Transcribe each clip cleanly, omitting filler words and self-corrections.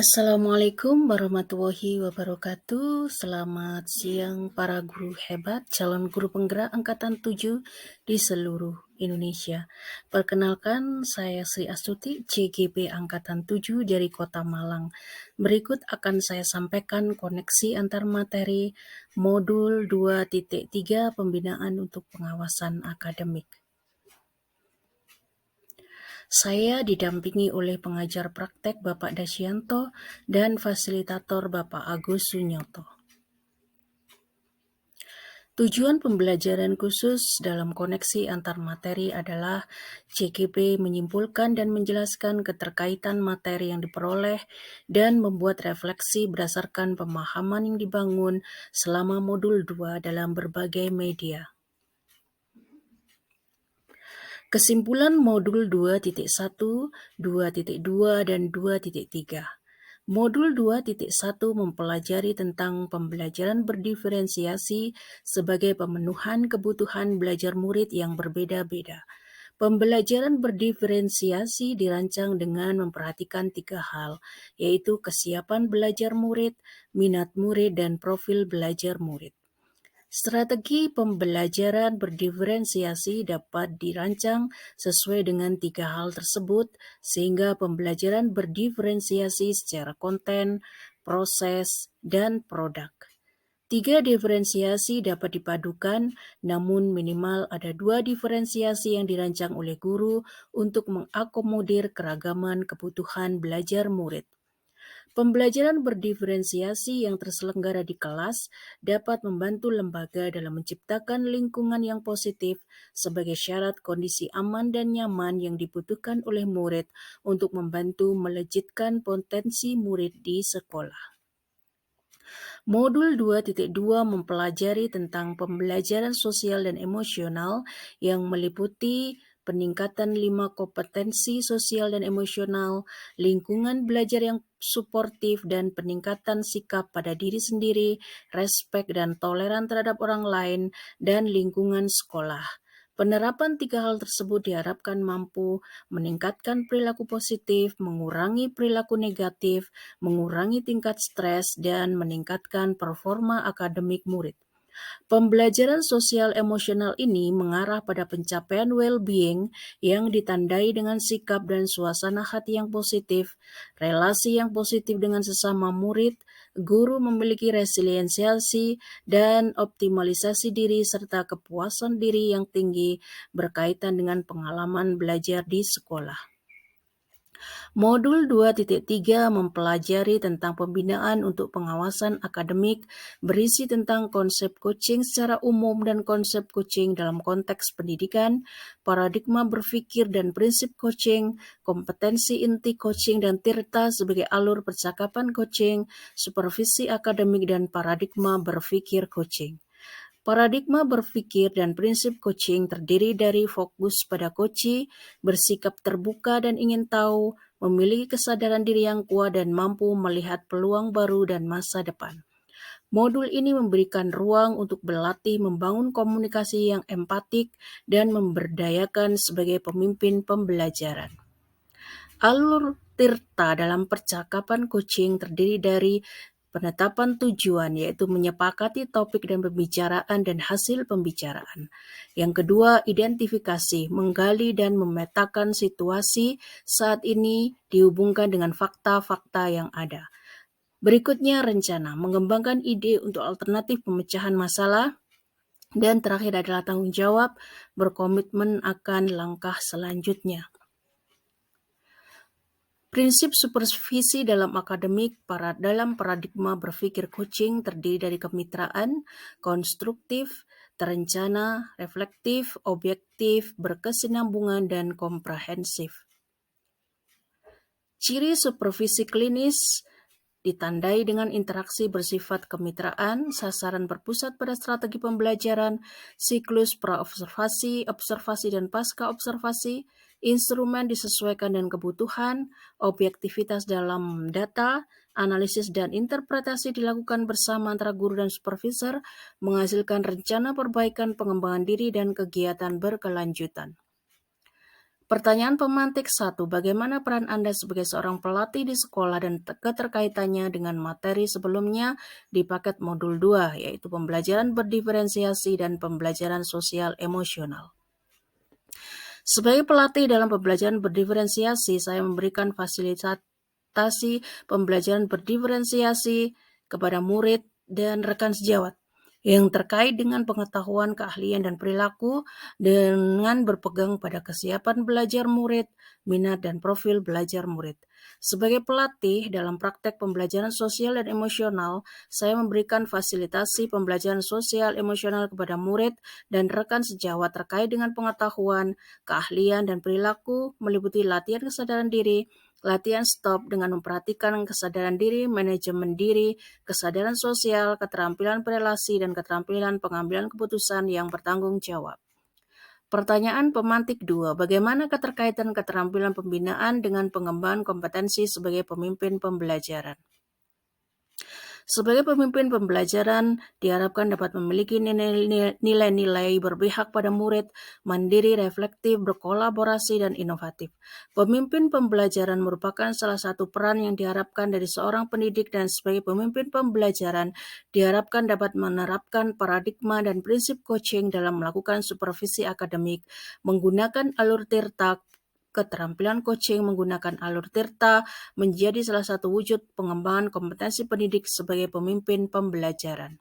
Assalamualaikum warahmatullahi wabarakatuh. Selamat siang para guru hebat, calon guru penggerak angkatan 7 di seluruh Indonesia. Perkenalkan, saya Sri Astuti, CGP angkatan 7 dari Kota Malang. Berikut akan saya sampaikan koneksi antar materi modul 2.3 pembinaan untuk pengawasan akademik. Saya didampingi oleh pengajar praktek Bapak Dasyanto dan fasilitator Bapak Agus Sunyoto. Tujuan pembelajaran khusus dalam koneksi antar materi adalah CGP menyimpulkan dan menjelaskan keterkaitan materi yang diperoleh dan membuat refleksi berdasarkan pemahaman yang dibangun selama modul 2 dalam berbagai media. Kesimpulan modul 2.1, 2.2, dan 2.3. Modul 2.1 mempelajari tentang pembelajaran berdiferensiasi sebagai pemenuhan kebutuhan belajar murid yang berbeda-beda. Pembelajaran berdiferensiasi dirancang dengan memperhatikan 3 hal, yaitu kesiapan belajar murid, minat murid, dan profil belajar murid. Strategi pembelajaran berdiferensiasi dapat dirancang sesuai dengan 3 hal tersebut, sehingga pembelajaran berdiferensiasi secara konten, proses, dan produk. 3 diferensiasi dapat dipadukan, namun minimal ada 2 diferensiasi yang dirancang oleh guru untuk mengakomodir keragaman kebutuhan belajar murid. Pembelajaran berdiferensiasi yang terselenggara di kelas dapat membantu lembaga dalam menciptakan lingkungan yang positif sebagai syarat kondisi aman dan nyaman yang dibutuhkan oleh murid untuk membantu melejitkan potensi murid di sekolah. Modul 2.2 mempelajari tentang pembelajaran sosial dan emosional yang meliputi peningkatan 5 kompetensi sosial dan emosional, lingkungan belajar yang suportif, dan peningkatan sikap pada diri sendiri, respek dan toleran terhadap orang lain, dan lingkungan sekolah. Penerapan 3 hal tersebut diharapkan mampu meningkatkan perilaku positif, mengurangi perilaku negatif, mengurangi tingkat stres, dan meningkatkan performa akademik murid. Pembelajaran sosial emosional ini mengarah pada pencapaian well-being yang ditandai dengan sikap dan suasana hati yang positif, relasi yang positif dengan sesama murid, guru memiliki resiliensi dan optimalisasi diri serta kepuasan diri yang tinggi berkaitan dengan pengalaman belajar di sekolah. Modul 2.3 mempelajari tentang pembinaan untuk pengawasan akademik, berisi tentang konsep coaching secara umum dan konsep coaching dalam konteks pendidikan, paradigma berpikir dan prinsip coaching, kompetensi inti coaching dan tirta sebagai alur percakapan coaching, supervisi akademik, dan paradigma berpikir coaching. Paradigma berpikir dan prinsip coaching terdiri dari fokus pada coachee, bersikap terbuka dan ingin tahu, memiliki kesadaran diri yang kuat dan mampu melihat peluang baru dan masa depan. Modul ini memberikan ruang untuk berlatih membangun komunikasi yang empatik dan memberdayakan sebagai pemimpin pembelajaran. Alur tirta dalam percakapan coaching terdiri dari penetapan tujuan, yaitu menyepakati topik dan pembicaraan dan hasil pembicaraan. Yang kedua, identifikasi, menggali dan memetakan situasi saat ini dihubungkan dengan fakta-fakta yang ada. Berikutnya, rencana, mengembangkan ide untuk alternatif pemecahan masalah. Dan terakhir adalah tanggung jawab, berkomitmen akan langkah selanjutnya. Prinsip supervisi dalam akademik dalam paradigma berpikir coaching terdiri dari kemitraan, konstruktif, terencana, reflektif, objektif, berkesinambungan, dan komprehensif. Ciri supervisi klinis ditandai dengan interaksi bersifat kemitraan, sasaran berpusat pada strategi pembelajaran, siklus pra-observasi, observasi, dan pasca-observasi, instrumen disesuaikan dengan kebutuhan, objektivitas dalam data, analisis dan interpretasi dilakukan bersama antara guru dan supervisor, menghasilkan rencana perbaikan pengembangan diri dan kegiatan berkelanjutan. Pertanyaan pemantik 1. Bagaimana peran Anda sebagai seorang pelatih di sekolah dan keterkaitannya dengan materi sebelumnya di paket modul 2, yaitu pembelajaran berdiferensiasi dan pembelajaran sosial emosional. Sebagai pelatih dalam pembelajaran berdiferensiasi, saya memberikan fasilitasi pembelajaran berdiferensiasi kepada murid dan rekan sejawat yang terkait dengan pengetahuan, keahlian, dan perilaku dengan berpegang pada kesiapan belajar murid, minat, dan profil belajar murid. Sebagai pelatih dalam praktek pembelajaran sosial dan emosional, saya memberikan fasilitasi pembelajaran sosial emosional kepada murid dan rekan sejawat terkait dengan pengetahuan, keahlian, dan perilaku meliputi latihan kesadaran diri, latihan stop dengan memperhatikan kesadaran diri, manajemen diri, kesadaran sosial, keterampilan berelasi, dan keterampilan pengambilan keputusan yang bertanggung jawab. Pertanyaan pemantik 2. Bagaimana keterkaitan keterampilan pembinaan dengan pengembangan kompetensi sebagai pemimpin pembelajaran? Sebagai pemimpin pembelajaran, diharapkan dapat memiliki nilai-nilai berpihak pada murid, mandiri, reflektif, berkolaborasi, dan inovatif. Pemimpin pembelajaran merupakan salah satu peran yang diharapkan dari seorang pendidik, dan sebagai pemimpin pembelajaran, diharapkan dapat menerapkan paradigma dan prinsip coaching dalam melakukan supervisi akademik, menggunakan alur tirta. Keterampilan coaching menggunakan alur tirta menjadi salah satu wujud pengembangan kompetensi pendidik sebagai pemimpin pembelajaran.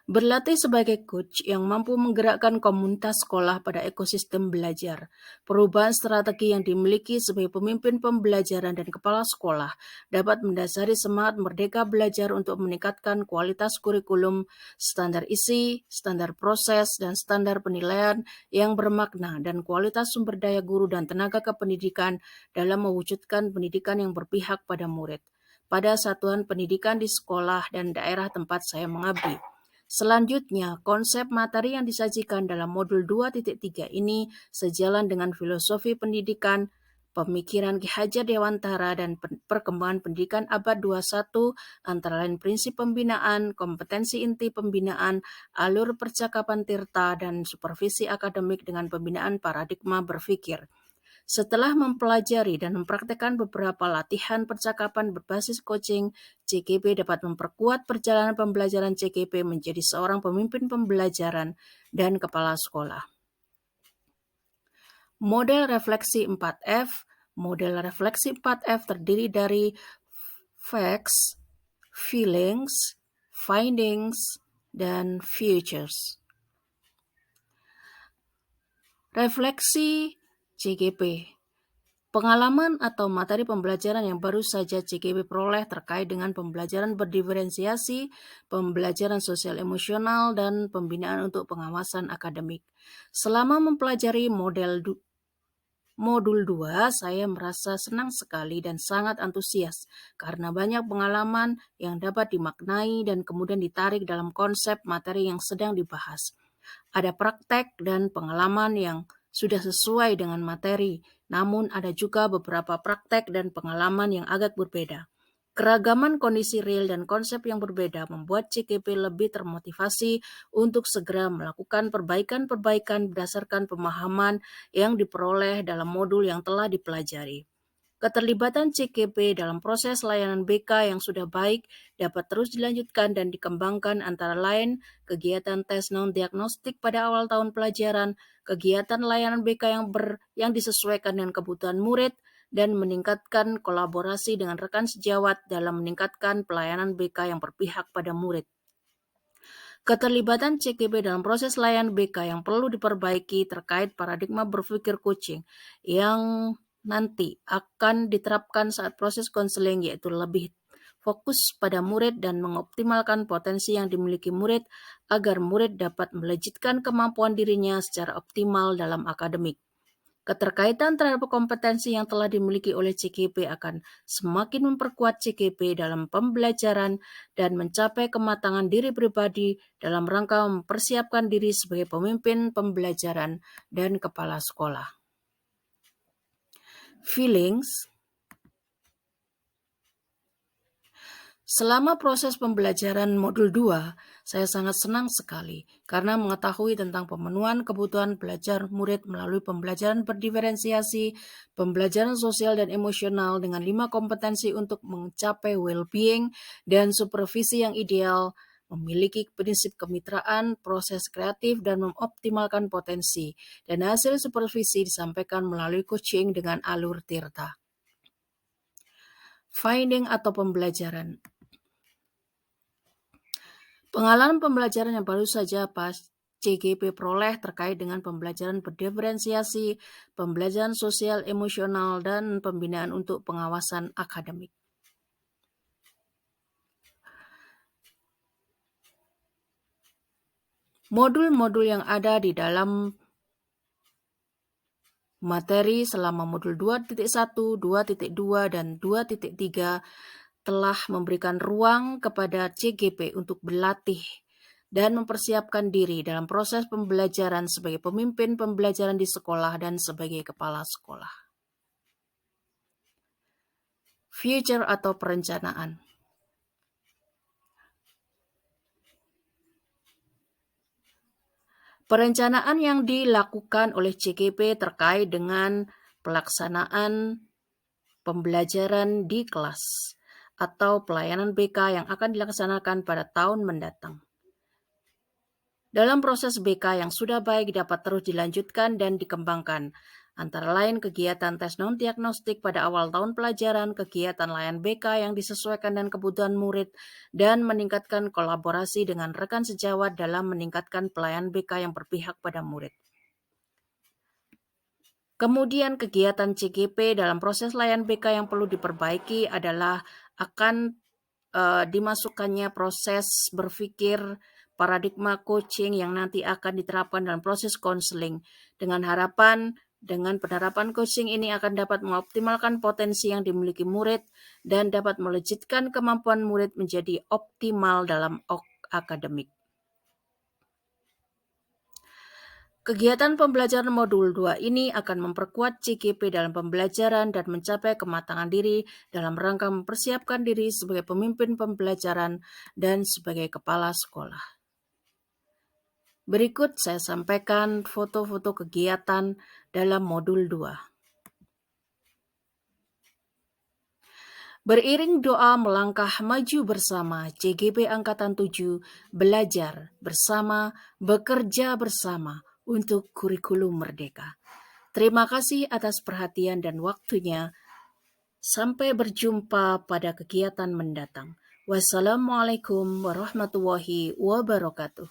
Berlatih sebagai coach yang mampu menggerakkan komunitas sekolah pada ekosistem belajar. Perubahan strategi yang dimiliki sebagai pemimpin pembelajaran dan kepala sekolah dapat mendasari semangat merdeka belajar untuk meningkatkan kualitas kurikulum, standar isi, standar proses, dan standar penilaian yang bermakna dan kualitas sumber daya guru dan tenaga kependidikan dalam mewujudkan pendidikan yang berpihak pada murid, pada satuan pendidikan di sekolah dan daerah tempat saya mengabdi. Selanjutnya, konsep materi yang disajikan dalam modul 2.3 ini sejalan dengan filosofi pendidikan, pemikiran Ki Hajar Dewantara, dan perkembangan pendidikan abad 21, antara lain prinsip pembinaan, kompetensi inti pembinaan, alur percakapan tirta, dan supervisi akademik dengan pembinaan paradigma berpikir. Setelah mempelajari dan mempraktekkan beberapa latihan percakapan berbasis coaching, CKP dapat memperkuat perjalanan pembelajaran CKP menjadi seorang pemimpin pembelajaran dan kepala sekolah. Model refleksi 4F. Model refleksi 4F terdiri dari facts, feelings, findings, dan futures. Refleksi CKP. Pengalaman atau materi pembelajaran yang baru saja CKP peroleh terkait dengan pembelajaran berdiferensiasi, pembelajaran sosial emosional, dan pembinaan untuk pengawasan akademik. Selama mempelajari modul 2, saya merasa senang sekali dan sangat antusias karena banyak pengalaman yang dapat dimaknai dan kemudian ditarik dalam konsep materi yang sedang dibahas. Ada praktek dan pengalaman yang sudah sesuai dengan materi, namun ada juga beberapa praktek dan pengalaman yang agak berbeda. Keragaman kondisi real dan konsep yang berbeda membuat CKP lebih termotivasi untuk segera melakukan perbaikan-perbaikan berdasarkan pemahaman yang diperoleh dalam modul yang telah dipelajari. Keterlibatan CKP dalam proses layanan BK yang sudah baik dapat terus dilanjutkan dan dikembangkan, antara lain kegiatan tes non-diagnostik pada awal tahun pelajaran, kegiatan layanan BK yang disesuaikan dengan kebutuhan murid, dan meningkatkan kolaborasi dengan rekan sejawat dalam meningkatkan pelayanan BK yang berpihak pada murid. Keterlibatan CKP dalam proses layanan BK yang perlu diperbaiki terkait paradigma berpikir coaching yang nanti akan diterapkan saat proses konseling, yaitu lebih fokus pada murid dan mengoptimalkan potensi yang dimiliki murid agar murid dapat melejitkan kemampuan dirinya secara optimal dalam akademik. Keterkaitan terhadap kompetensi yang telah dimiliki oleh CKP akan semakin memperkuat CKP dalam pembelajaran dan mencapai kematangan diri pribadi dalam rangka mempersiapkan diri sebagai pemimpin pembelajaran dan kepala sekolah. Feelings. Selama proses pembelajaran modul 2, saya sangat senang sekali karena mengetahui tentang pemenuhan kebutuhan belajar murid melalui pembelajaran berdiferensiasi, pembelajaran sosial dan emosional dengan 5 kompetensi untuk mencapai well-being dan supervisi yang ideal, memiliki prinsip kemitraan, proses kreatif, dan mengoptimalkan potensi. Dan hasil supervisi disampaikan melalui coaching dengan alur Tirta. Finding atau pembelajaran. Pengalaman pembelajaran yang baru saja CGP peroleh terkait dengan pembelajaran berdiferensiasi, pembelajaran sosial emosional, dan pembinaan untuk pengawasan akademik. Modul-modul yang ada di dalam materi selama modul 2.1, 2.2, dan 2.3 telah memberikan ruang kepada CGP untuk berlatih dan mempersiapkan diri dalam proses pembelajaran sebagai pemimpin pembelajaran di sekolah dan sebagai kepala sekolah. Future atau perencanaan. Perencanaan yang dilakukan oleh CGP terkait dengan pelaksanaan pembelajaran di kelas atau pelayanan BK yang akan dilaksanakan pada tahun mendatang. Dalam proses BK yang sudah baik dapat terus dilanjutkan dan dikembangkan, antara lain kegiatan tes non-diagnostik pada awal tahun pelajaran, kegiatan layan BK yang disesuaikan dengan kebutuhan murid, dan meningkatkan kolaborasi dengan rekan sejawat dalam meningkatkan pelayanan BK yang berpihak pada murid. Kemudian kegiatan CGP dalam proses layan BK yang perlu diperbaiki adalah akan dimasukkannya proses berpikir paradigma coaching yang nanti akan diterapkan dalam proses konseling dengan harapan dengan penerapan coaching ini akan dapat mengoptimalkan potensi yang dimiliki murid dan dapat melejitkan kemampuan murid menjadi optimal dalam akademik. Kegiatan pembelajaran modul 2 ini akan memperkuat CGP dalam pembelajaran dan mencapai kematangan diri dalam rangka mempersiapkan diri sebagai pemimpin pembelajaran dan sebagai kepala sekolah. Berikut saya sampaikan foto-foto kegiatan dalam modul 2. Beriring doa melangkah maju bersama CGP Angkatan 7, belajar bersama, bekerja bersama untuk kurikulum merdeka. Terima kasih atas perhatian dan waktunya. Sampai berjumpa pada kegiatan mendatang. Wassalamualaikum warahmatullahi wabarakatuh.